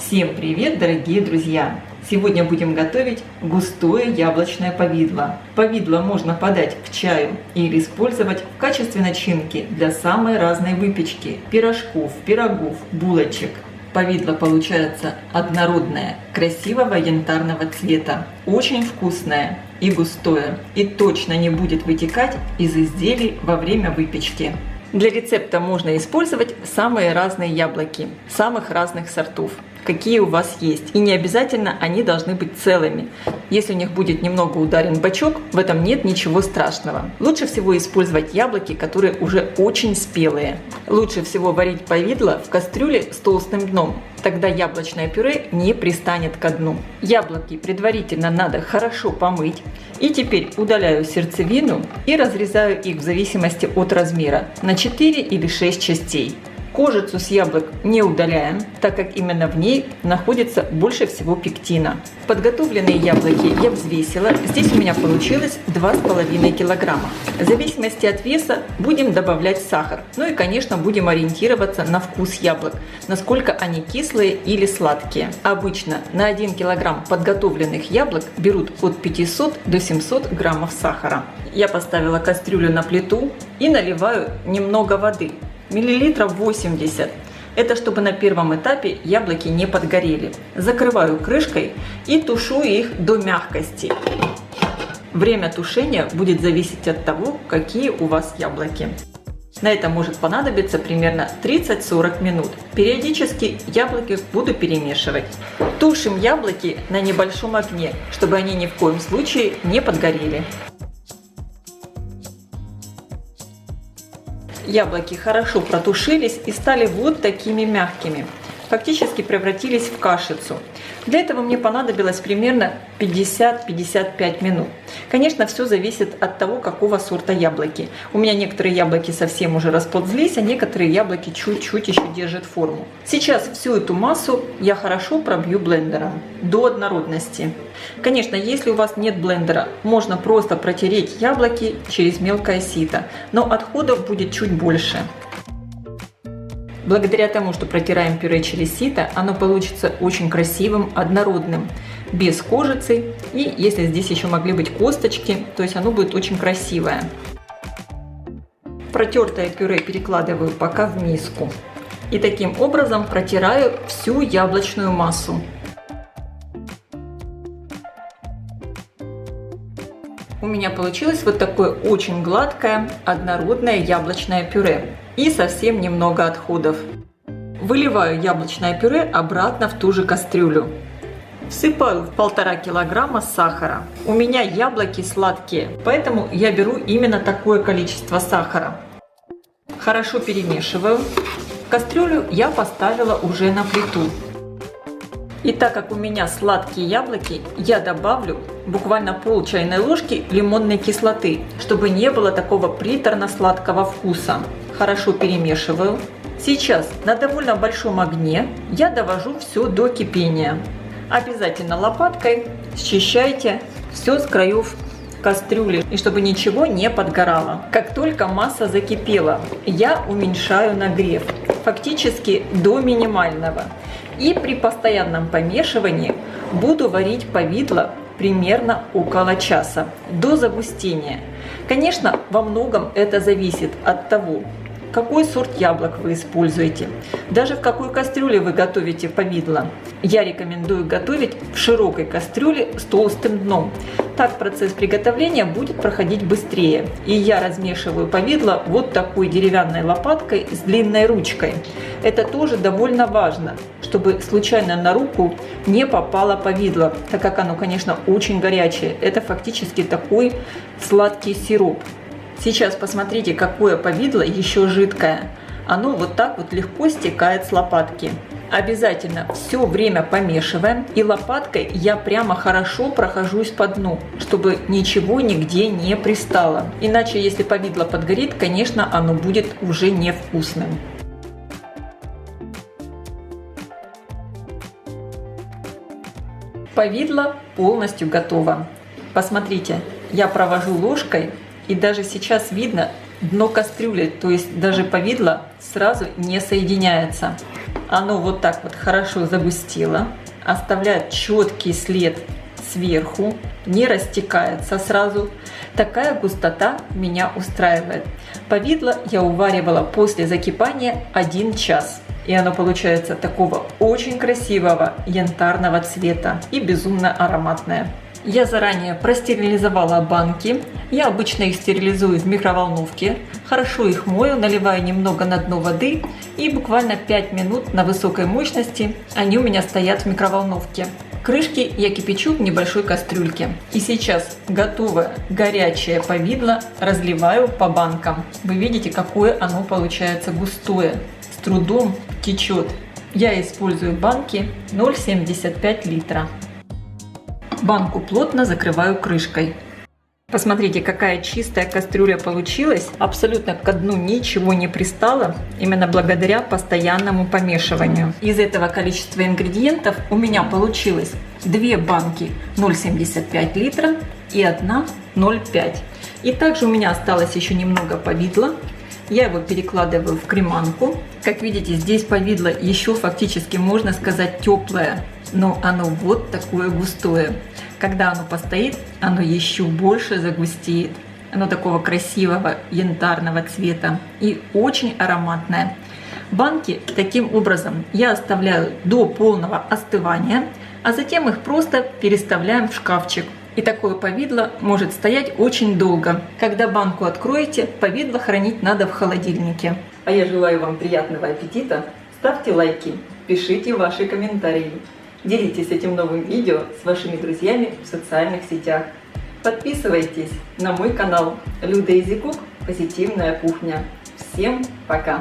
Всем привет, дорогие друзья! Сегодня будем готовить густое яблочное повидло. Повидло можно подать к чаю или использовать в качестве начинки для самой разной выпечки – пирожков, пирогов, булочек. Повидло получается однородное, красивого янтарного цвета, очень вкусное и густое, и точно не будет вытекать из изделий во время выпечки. Для рецепта можно использовать самые разные яблоки, самых разных сортов, какие у вас есть. И не обязательно они должны быть целыми. Если у них будет немного ударен бочок, в этом нет ничего страшного. Лучше всего использовать яблоки, которые уже очень спелые. Лучше всего варить повидло в кастрюле с толстым дном. Тогда яблочное пюре не пристанет ко дну. Яблоки предварительно надо хорошо помыть. И теперь удаляю сердцевину и разрезаю их в зависимости от размера на 4 или 6 частей. Кожицу с яблок не удаляем, так как именно в ней находится больше всего пектина. Подготовленные яблоки я взвесила. Здесь у меня получилось 2,5 килограмма. В зависимости от веса будем добавлять сахар. Ну и, конечно, будем ориентироваться на вкус яблок, насколько они кислые или сладкие. Обычно на 1 килограмм подготовленных яблок берут от 500 до 700 граммов сахара. Я поставила кастрюлю на плиту и наливаю немного воды. Миллилитров 80. Это чтобы на первом этапе яблоки не подгорели. Закрываю крышкой и тушу их до мягкости. Время тушения будет зависеть от того, какие у вас яблоки. На это может понадобиться примерно 30-40 минут. Периодически яблоки буду перемешивать. Тушим яблоки на небольшом огне, чтобы они ни в коем случае не подгорели. Яблоки хорошо протушились и стали вот такими мягкими. Фактически превратились в кашицу. Для этого мне понадобилось примерно 50-55 минут. Конечно, все зависит от того, какого сорта яблоки. У меня некоторые яблоки совсем уже расползлись, а некоторые яблоки чуть-чуть еще держат форму. Сейчас всю эту массу я хорошо пробью блендером до однородности. Конечно, если у вас нет блендера, можно просто протереть яблоки через мелкое сито, но отходов будет чуть больше. Благодаря тому, что протираем пюре через сито, оно получится очень красивым, однородным, без кожицы. И если здесь еще могли быть косточки, то есть оно будет очень красивое. Протертое пюре перекладываю пока в миску. И таким образом протираю всю яблочную массу. У меня получилось вот такое очень гладкое, однородное яблочное пюре. И совсем немного отходов. Выливаю яблочное пюре обратно в ту же кастрюлю. Всыпаю в 1,5 килограмма сахара. У меня яблоки сладкие, поэтому я беру именно такое количество сахара. Хорошо перемешиваю. Кастрюлю я поставила уже на плиту. И так как у меня сладкие яблоки, я добавлю буквально пол чайной ложки лимонной кислоты, чтобы не было такого приторно-сладкого вкуса. Хорошо перемешиваю. Сейчас на довольно большом огне я довожу все до кипения. Обязательно лопаткой счищайте все с краев кастрюли, и чтобы ничего не подгорало. Как только масса закипела, я уменьшаю нагрев, фактически до минимального. И при постоянном помешивании буду варить повидло примерно около часа, до загустения. Конечно, во многом это зависит от того, какой сорт яблок вы используете, даже в какой кастрюле вы готовите повидло. Я рекомендую готовить в широкой кастрюле с толстым дном. Так процесс приготовления будет проходить быстрее. И я размешиваю повидло вот такой деревянной лопаткой с длинной ручкой. Это тоже довольно важно, чтобы случайно на руку не попало повидло, так как оно, конечно, очень горячее. Это фактически такой сладкий сироп. Сейчас посмотрите, какое повидло еще жидкое. Оно вот так вот легко стекает с лопатки. Обязательно все время помешиваем, и лопаткой я прямо хорошо прохожусь по дну, чтобы ничего нигде не пристало. Иначе, если повидло подгорит, конечно, оно будет уже невкусным. Повидло полностью готово. Посмотрите, я провожу ложкой. И даже сейчас видно дно кастрюли, то есть даже повидло сразу не соединяется. Оно вот так вот хорошо загустело, оставляет четкий след сверху, не растекается сразу. Такая густота меня устраивает. Повидло я уваривала после закипания 1 час. И оно получается такого очень красивого янтарного цвета и безумно ароматное. Я заранее простерилизовала банки. Я обычно их стерилизую в микроволновке. Хорошо их мою, наливаю немного на дно воды и буквально 5 минут на высокой мощности они у меня стоят в микроволновке. Крышки я кипячу в небольшой кастрюльке. И сейчас готовое горячее повидло разливаю по банкам. Вы видите, какое оно получается густое. С трудом течет. Я использую банки 0,75 литра. Банку плотно закрываю крышкой. Посмотрите, какая чистая кастрюля получилась. Абсолютно к дну ничего не пристало, именно благодаря постоянному помешиванию. Из этого количества ингредиентов у меня получилось 2 банки 0,75 литра и 1 0,5. И также у меня осталось еще немного повидла. Я его перекладываю в креманку. Как видите, здесь повидло еще фактически, можно сказать, теплое, но оно вот такое густое. Когда оно постоит, оно еще больше загустеет. Оно такого красивого янтарного цвета и очень ароматное. Банки таким образом я оставляю до полного остывания, а затем их просто переставляем в шкафчик. И такое повидло может стоять очень долго. Когда банку откроете, повидло хранить надо в холодильнике. А я желаю вам приятного аппетита. Ставьте лайки, пишите ваши комментарии. Делитесь этим новым видео с вашими друзьями в социальных сетях. Подписывайтесь на мой канал Люда Изи Кук. Позитивная кухня. Всем пока!